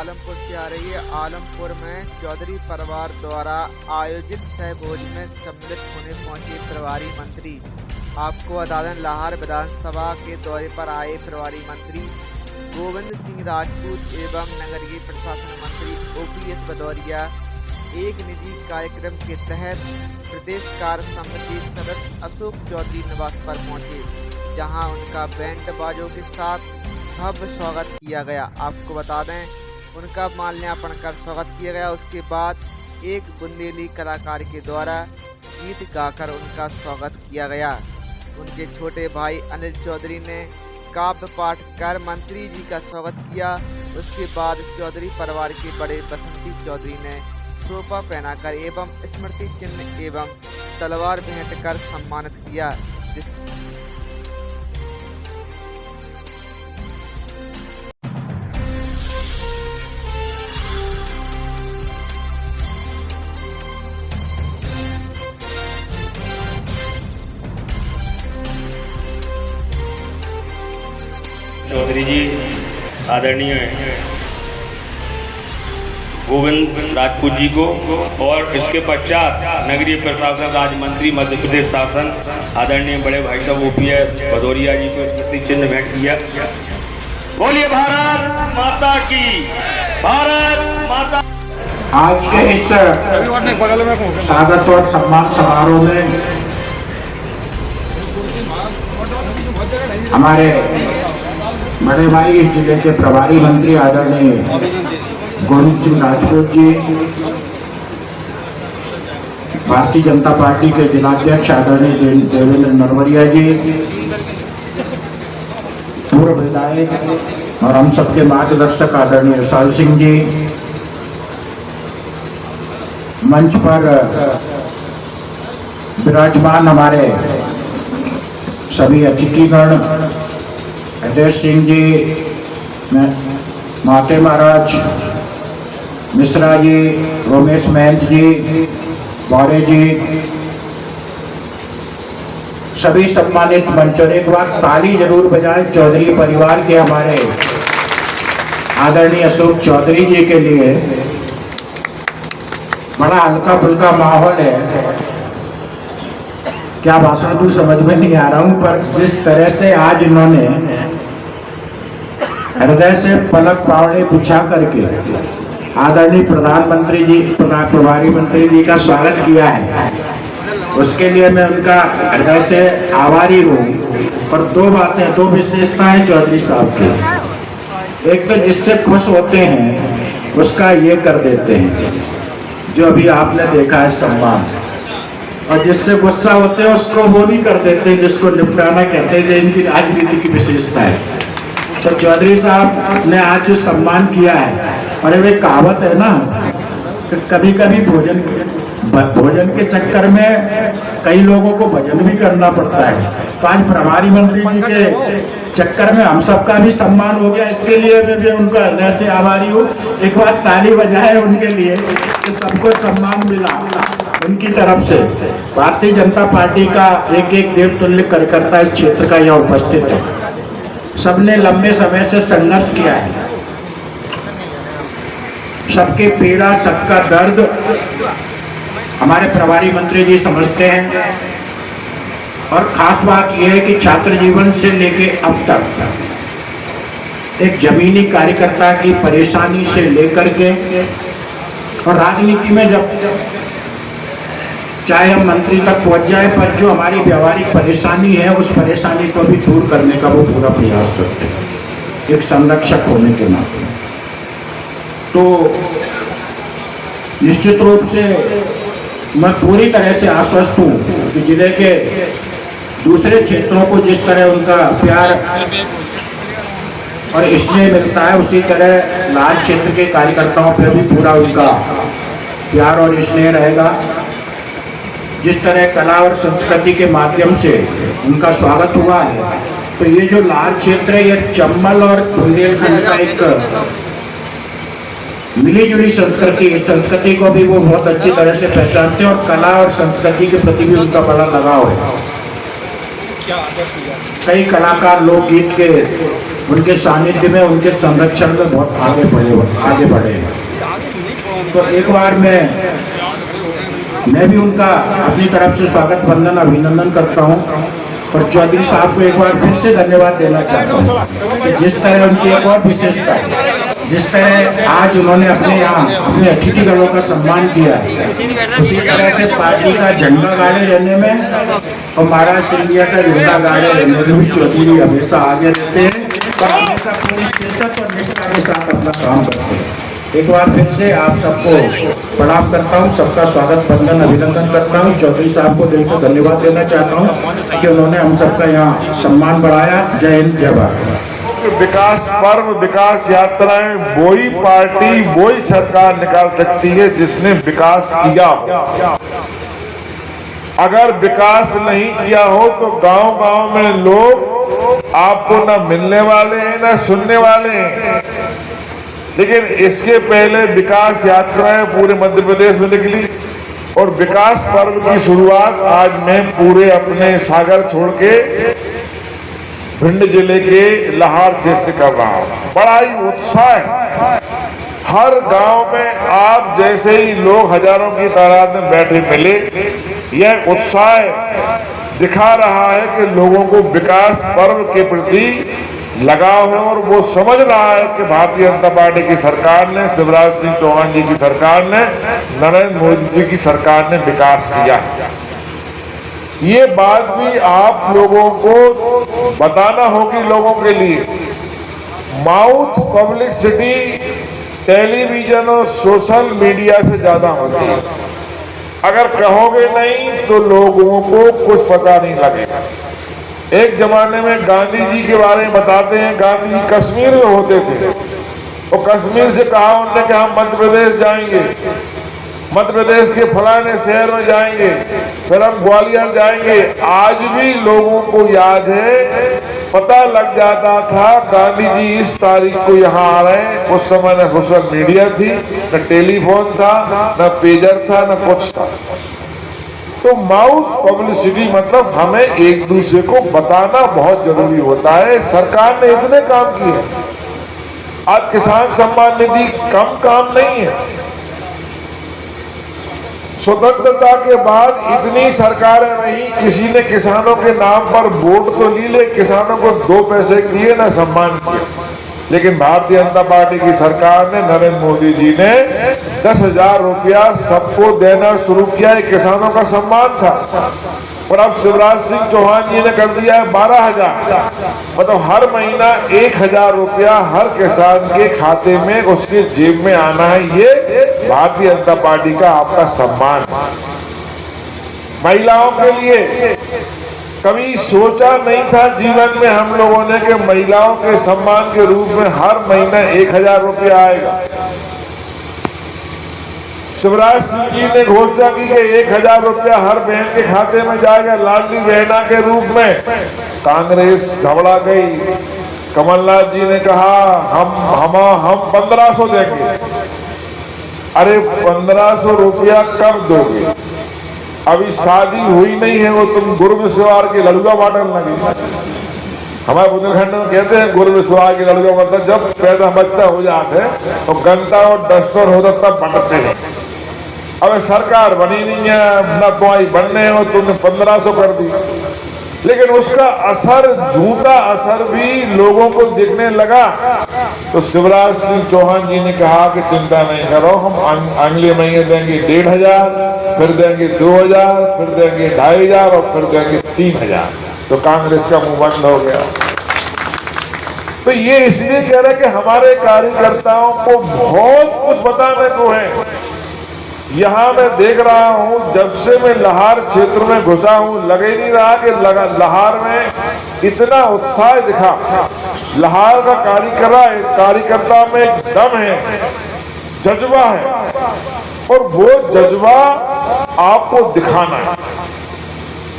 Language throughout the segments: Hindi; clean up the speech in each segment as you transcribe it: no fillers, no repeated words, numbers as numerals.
आलमपुर से आ रही है। आलमपुर में चौधरी परिवार द्वारा आयोजित सहभोज में सम्मिलित होने पहुंचे प्रभारी मंत्री। आपको बता दें, लाहौर विधानसभा के दौरे पर आए प्रभारी मंत्री गोविंद सिंह राजपूत एवं नगरीय प्रशासन मंत्री OPS भदौरिया एक निजी कार्यक्रम के तहत प्रदेश कार्य समिति सदस्य अशोक चौधरी निवास पर पहुंचे, जहां उनका बैंड बाजों के साथ भव्य स्वागत किया गया। आपको बता दें, उनका माल्यार्पण कर स्वागत किया गया। उसके बाद एक बुंदेली कलाकार के द्वारा गीत गाकर उनका स्वागत किया गया। उनके छोटे भाई अनिल चौधरी ने काव्य पाठ कर मंत्री जी का स्वागत किया। उसके बाद चौधरी परिवार के बड़े बसंती चौधरी ने टोपा पहनाकर एवं स्मृति चिन्ह एवं तलवार भेंट कर सम्मानित किया। चौधरी जी आदरणीय गोविंद राजपूत जी को और इसके पश्चात नगरीय प्रशासन राज्य मंत्री मध्य प्रदेश शासन आदरणीय बड़े भाई साहब OPS भदौरिया जी को स्मृति चिन्ह भेंट किया। बोलिए भारत माता की, भारत माता। आज के इस स्वागत और सम्मान समारोह में हमारे बड़े भाई इस जिले के प्रभारी मंत्री आदरणीय गोविंद सिंह राजपूत जी, भारतीय जनता पार्टी के जिलाध्यक्ष आदरणीय देवेंद्र नरवरिया जी, पूर्व विधायक और हम सबके मार्गदर्शक आदरणीय विशाल सिंह जी, मंच पर विराजमान हमारे सभी अतिथिगण, अजय सिंह जी, माते महाराज मिश्रा जी, रोमेश महंत जी, बौरे जी, सभी सम्मानित मंच। और एक बार ताली जरूर बजाएं चौधरी परिवार के हमारे आदरणीय अशोक चौधरी जी के लिए। बड़ा हल्का फुल्का माहौल है, क्या भाषण दूं समझ में नहीं आ रहा हूं, पर जिस तरह से आज इन्होंने हृदय से पलक पावड़े बिछा करके आदरणीय प्रधानमंत्री जी, प्रभारी मंत्री जी का स्वागत किया है, उसके लिए मैं उनका हृदय से आभारी हूँ। पर दो विशेषताएं चौधरी साहब की। एक तो जिससे खुश होते हैं उसका ये कर देते हैं, जो अभी आपने देखा है सम्मान, और जिससे गुस्सा होते हैं उसको वो भी कर देते हैं, जिसको निपटाना कहते हैं, इनकी राजनीति की विशेषता है। तो चौधरी साहब ने आज जो सम्मान किया है, और एक कहावत है ना कि कभी कभी भोजन के चक्कर में कई लोगों को भजन भी करना पड़ता है। तो आज प्रभारी मंत्री जी के चक्कर में हम सबका भी सम्मान हो गया, इसके लिए मैं भी उनका हृदय से आभारी हूँ। एक बार ताली बजाए उनके लिए कि सबको सम्मान मिला उनकी तरफ से। भारतीय जनता पार्टी का एक देवतुल्य कार्यकर्ता इस क्षेत्र का यहाँ उपस्थित है। सबने लंबे समय से संघर्ष किया है, सबके पीड़ा, सबका दर्द हमारे प्रभारी मंत्री जी समझते हैं। और खास बात यह है कि छात्र जीवन से लेके अब तक एक जमीनी कार्यकर्ता की परेशानी से लेकर के, और राजनीति में जब चाहे हम मंत्री तक पहुंच जाए, पर जो हमारी व्यवहारिक परेशानी है उस परेशानी को भी दूर करने का वो पूरा प्रयास करते हैं, एक संरक्षक होने के नाते। तो निश्चित रूप से मैं पूरी तरह से आश्वस्त हूँ कि जिले के दूसरे क्षेत्रों को जिस तरह उनका प्यार और स्नेह मिलता है, उसी तरह लाल क्षेत्र के कार्यकर्ताओं पर भी पूरा उनका प्यार और स्नेह रहेगा। जिस तरह कला और संस्कृति के माध्यम से उनका स्वागत हुआ है, तो ये जो लाल क्षेत्र है, ये चंबल और बुंदेलखंड का एक मिली जुली संस्कृति, इस संस्कृति को भी वो बहुत अच्छी तरह से पहचानते हैं, और कला और संस्कृति के प्रति भी उनका बड़ा लगाव है। कई कलाकार लोकगीत के उनके सानिध्य में, उनके संरक्षण में बहुत आगे बढ़े। तो एक बार मैं भी उनका अपनी तरफ से स्वागत वंदन अभिनंदन करता हूँ और चौधरी साहब को एक बार फिर से धन्यवाद देना चाहता हूँ कि जिस तरह उनकी एक और विशेषता है, जिस तरह आज उन्होंने अपने यहाँ अपने अतिथिगणों का सम्मान किया, उसी तरह से पार्टी का झंडा गाड़े रहने में और महाराज सिंधिया का झंडा गाड़े रहने में भी चौधरी हमेशा आगे रहते हैं और हमेशा पूरी शिद्दत और निष्ठा के साथ अपना काम करते हैं। एक बार फिर से आप सबको प्रणाम करता हूं, सबका स्वागत वंदन अभिनंदन करता हूं। चौधरी साहब को दिल से धन्यवाद देना चाहता हूं कि उन्होंने हम सबका यहाँ सम्मान बढ़ाया। जय हिंद, जय भारत। विकास पर्व, विकास यात्राएं वही पार्टी, वही सरकार निकाल सकती है जिसने विकास किया हो। अगर विकास नहीं किया हो तो गांव-गांव में लोग आपको न मिलने वाले हैं न सुनने वाले हैं। लेकिन इसके पहले विकास यात्राएं पूरे मध्य प्रदेश में निकली और विकास पर्व की शुरुआत आज मैं पूरे अपने सागर छोड़ के भिंड जिले के लाहौर से कर रहा हूं। बड़ा ही उत्साह है। हर गांव में आप जैसे ही लोग हजारों की तादाद में बैठे मिले, यह उत्साह दिखा रहा है कि लोगों को विकास पर्व के प्रति लगाव है और वो समझ रहा है कि भारतीय जनता पार्टी की सरकार ने, शिवराज सिंह चौहान जी की सरकार ने, नरेंद्र मोदी जी की सरकार ने विकास किया। ये बात भी आप लोगों को बताना होगी। लोगों के लिए माउथ पब्लिसिटी टेलीविजन और सोशल मीडिया से ज्यादा होती है। अगर कहोगे नहीं तो लोगों को कुछ पता नहीं लगेगा। एक जमाने में गांधी जी के बारे में बताते हैं, गांधी जी कश्मीर में होते थे और कश्मीर से कहा उन्होंने कि हम मध्य प्रदेश जाएंगे, मध्य प्रदेश के फलाने शहर में जाएंगे, फिर हम ग्वालियर जाएंगे। आज भी लोगों को याद है, पता लग जाता था गांधी जी इस तारीख को यहाँ आ रहे हैं। उस समय न सोशल मीडिया थी, न टेलीफोन था, न पेजर था, न कुछ था। तो माउथ पब्लिसिटी मतलब हमें एक दूसरे को बताना बहुत जरूरी होता है। सरकार ने इतने काम किए। आज किसान सम्मान निधि कम काम नहीं है। स्वतंत्रता के बाद इतनी सरकारें रही, किसी ने किसानों के नाम पर वोट तो ली, ले किसानों को 2 पैसे दिए ना सम्मान किया। लेकिन भारतीय जनता पार्टी की सरकार ने, नरेंद्र मोदी जी ने 10,000 रुपया सबको देना शुरू किया। किसानों का सम्मान था और अब शिवराज सिंह चौहान जी ने कर दिया है 12,000। मतलब हर महीना 1,000 रुपया हर किसान के खाते में, उसके जेब में आना है। ये भारतीय जनता पार्टी का आपका सम्मान। महिलाओं के लिए कभी सोचा नहीं था जीवन में हम लोगों ने कि महिलाओं के सम्मान के रूप में हर महीना 1,000 रुपया आएगा। शिवराज सिंह जी ने घोषणा की कि 1,000 रुपया हर बहन के खाते में जाएगा लाडली बहना के रूप में। कांग्रेस घबरा गई। कमलनाथ जी ने कहा हम 1,500 देंगे। अरे 1,500 रुपया कब दोगे? अभी शादी हुई नहीं है, वो तुम गुरविश्वार की लड़ुआ बांटने लगे। हमारे बुंदेलखंड में कहते हैं गुरविश्वार की लड़ुआ मतलब जब पैदा बच्चा हो जाते हैं तो गंता और डस्टर होता तब बांटते हैं। अब सरकार बनी नहीं है, न तुम्हारी बनने हो, तुमने 1,500 कर दी। लेकिन उसका असर, झूठा असर भी लोगों को दिखने लगा। तो शिवराज सिंह चौहान जी ने कहा कि चिंता नहीं करो, हम अगले महीने देंगे 1,500, फिर देंगे 2,000, फिर देंगे 2,500 और फिर देंगे 3,000। तो कांग्रेस का मुंह बंद हो गया। तो ये इसलिए कह रहे कि हमारे कार्यकर्ताओं को बहुत कुछ बताने को है। यहाँ मैं देख रहा हूँ, जब से मैं लाहौर क्षेत्र में घुसा हूँ, लग ही नहीं रहा कि लाहौर में इतना उत्साह दिखा। लाहौर का कार्यकर्ता में एक दम है, जज्बा है और वो जज्बा आपको दिखाना है।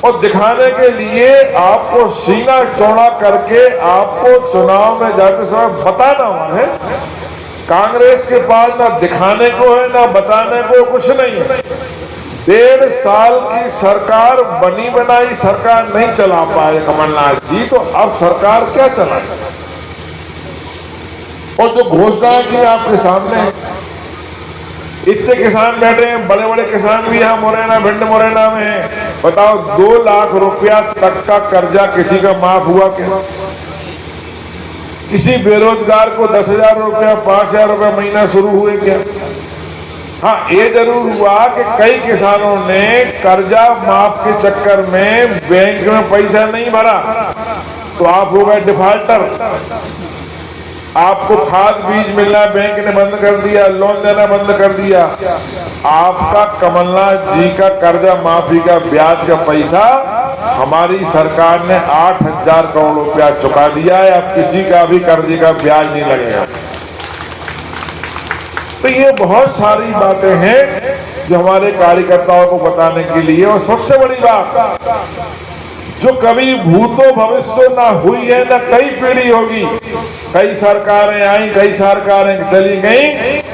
और दिखाने के लिए आपको सीना चौड़ा करके आपको चुनाव में जाते समय बताना हुआ है। कांग्रेस के पास ना दिखाने को है ना बताने को कुछ नहीं है। 1.5 साल की सरकार बनी बनाई सरकार नहीं चला पाए कमलनाथ जी, तो अब सरकार क्या चलाए? और जो घोषणाएं की आपके सामने, इतने किसान बैठे हैं, बड़े बड़े किसान भी यहाँ मुरैना, भिंड मुरैना में हैं। बताओ 2 लाख रुपया तक का कर्जा किसी का माफ हुआ क्या? किसी बेरोजगार को 10,000 रुपया, 5,000 रुपया महीना शुरू हुए क्या? हाँ, ये जरूर हुआ कि कई किसानों ने कर्जा माफ के चक्कर में बैंक में पैसा नहीं भरा, तो आप हो गए डिफॉल्टर। आपको खाद बीज मिलना बैंक ने बंद कर दिया, लोन देना बंद कर दिया। आपका कमलनाथ जी का कर्जा माफी का ब्याज का पैसा हमारी सरकार ने 8,000 करोड़ रुपया चुका दिया है। अब किसी का भी कर्जे का ब्याज नहीं लगेगा। तो ये बहुत सारी बातें हैं जो हमारे कार्यकर्ताओं को बताने के लिए, और सबसे बड़ी बात जो कभी भूतो भविष्य ना हुई है, ना कई पीढ़ी होगी। कई सरकारें आई, कई सरकारें चली गई,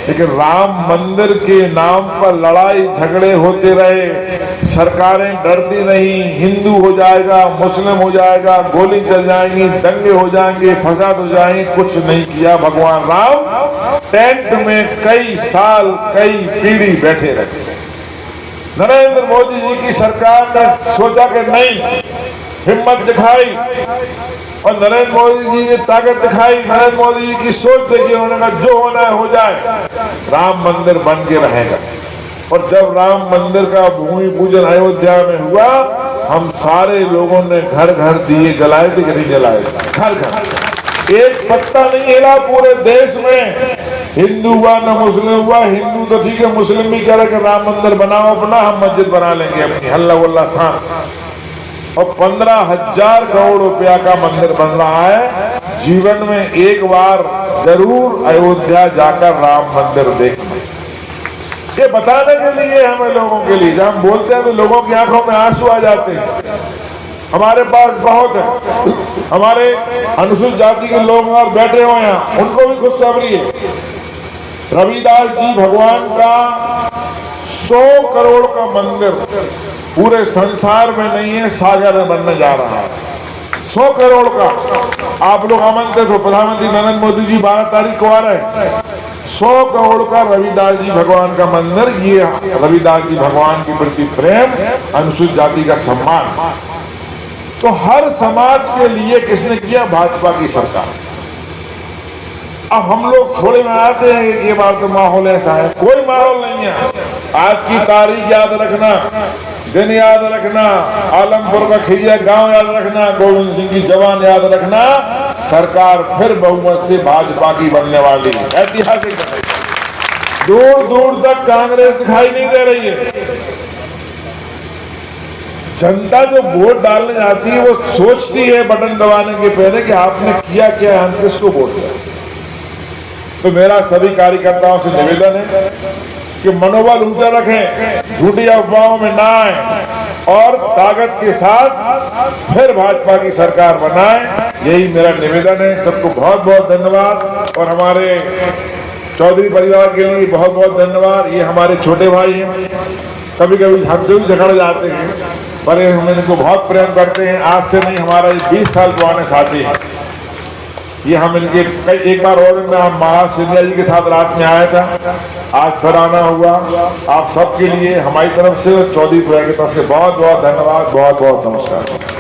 लेकिन राम मंदिर के नाम पर लड़ाई झगड़े होते रहे। सरकारें डरती नहीं, हिंदू हो जाएगा, मुस्लिम हो जाएगा, गोली चल जाएंगी, दंगे हो जाएंगे, फसाद हो जाएंगे। कुछ नहीं किया। भगवान राम टेंट में कई साल, कई पीढ़ी बैठे रहे। नरेंद्र मोदी जी की सरकार ने सोचा कि नहीं, हिम्मत दिखाई और नरेंद्र मोदी जी ने ताकत दिखाई। नरेंद्र मोदी जी की सोच देखिए, उन्होंने कहा जो होना है हो जाए, राम मंदिर बन के रहेगा। और जब राम मंदिर का भूमि पूजन अयोध्या में हुआ, हम सारे लोगों ने घर घर दिए जलाए थे कि नहीं जलाए? घर घर, एक पत्ता नहीं हिला पूरे देश में। हिंदू हुआ न मुस्लिम हुआ, हिंदू तो ठीक है, मुस्लिम भी कह रहे कि राम मंदिर बनाओ अपना, हम मस्जिद बना लेंगे अपनी, हल्ला वल्ला शांत। और 15,000 करोड़ रुपया का मंदिर बन रहा है। जीवन में एक बार जरूर अयोध्या जाकर राम मंदिर देखना, ये बताने के लिए हमें, लोगों के लिए। जब हम बोलते हैं तो लोगों की आंखों में आंसू आ जाते हैं। हमारे पास बहुत है, हमारे अनुसूचित जाति के लोग और बैठे हुए हैं, उनको भी खुशखबरी है। रविदास जी भगवान का 100 करोड़ का मंदिर पूरे संसार में नहीं है, सागर में बनने जा रहा है। 100 करोड़ का। आप लोग आमंत्रित हो, प्रधानमंत्री नरेंद्र मोदी जी 12 तारीख को आ रहे हैं। 100 करोड़ का रविदास जी भगवान का मंदिर। ये रविदास जी भगवान के प्रति प्रेम, अनुसूचित जाति का सम्मान, तो हर समाज के लिए किसने किया? भाजपा की सरकार। अब हम लोग थोड़े में आते हैं कि ये बार तो माहौल ऐसा है। कोई माहौल नहीं है। आज की तारीख याद रखना, दिन याद रखना, आलमपुर का खिजिया गांव याद रखना, गोविंद सिंह की जवान याद रखना। सरकार फिर बहुमत से भाजपा की बनने वाली है, ऐतिहासिक। दूर दूर तक कांग्रेस दिखाई नहीं दे रही है। जनता जो वोट डालने जाती है वो सोचती है बटन दबाने के पहले कि आपने किया क्या है, हम किसको वोट दें। तो मेरा सभी कार्यकर्ताओं से निवेदन है कि मनोबल ऊंचा रखें, झूठी अफवाहों में ना आए और ताकत के साथ फिर भाजपा की सरकार बनाएं। यही मेरा निवेदन है। सबको बहुत बहुत धन्यवाद और हमारे चौधरी परिवार के लिए बहुत बहुत धन्यवाद। ये हमारे छोटे भाई हैं, कभी कभी हमसे भी झगड़ जाते हैं, पर हम इनको बहुत प्रेम करते हैं। आज से नहीं, हमारा 20 साल पुराने साथी हैं। ये हम इनके एक बार और मैं महाराज सिंधिया जी के साथ रात में आया था, आज फिर आना हुआ। आप सबके लिए हमारी तरफ से, चौधरी परिवार की तरफ से बहुत बहुत धन्यवाद, बहुत बहुत नमस्कार।